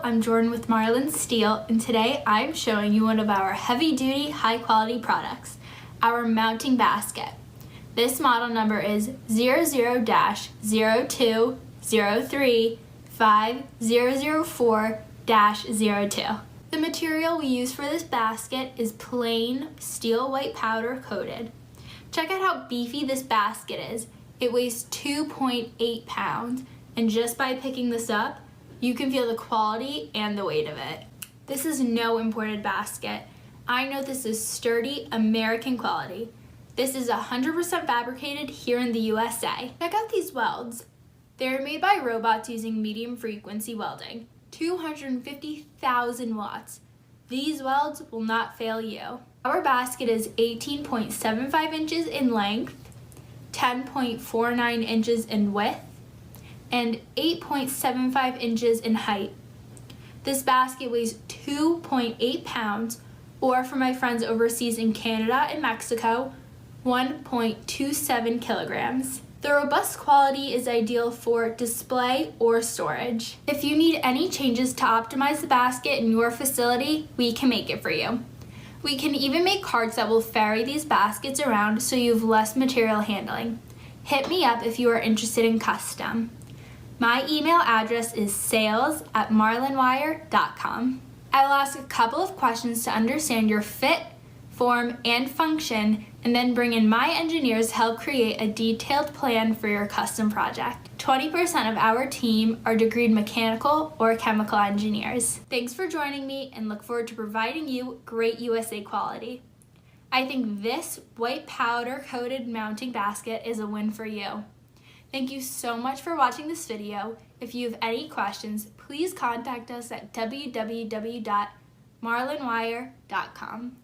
I'm Jordan with Marlin Steel, and today I'm showing you one of our heavy-duty, high-quality products, our mounting basket. This model number is 00-02-03-5004-02. The material we use for this basket is plain steel white powder coated. Check out how beefy this basket is. It weighs 2.8 pounds, and just by picking this up, you can feel the quality and the weight of it. This is no imported basket. I know this is sturdy American quality. This is 100% fabricated here in the USA. Check out these welds. They're made by robots using medium frequency welding, 250,000 watts. These welds will not fail you. Our basket is 18.75 inches in length, 10.49 inches in width, and 8.75 inches in height. This basket weighs 2.8 pounds, or for my friends overseas in Canada and Mexico, 1.27 kilograms. The robust quality is ideal for display or storage. If you need any changes to optimize the basket in your facility, we can make it for you. We can even make carts that will ferry these baskets around so you have less material handling. Hit me up if you are interested in custom. My email address is sales@marlinwire.com. I will ask a couple of questions to understand your fit, form, and function, and then bring in my engineers to help create a detailed plan for your custom project. 20% of our team are degreed mechanical or chemical engineers. Thanks for joining me, and look forward to providing you great USA quality. I think this white powder coated mounting basket is a win for you. Thank you so much for watching this video. If you have any questions, please contact us at www.marlinwire.com.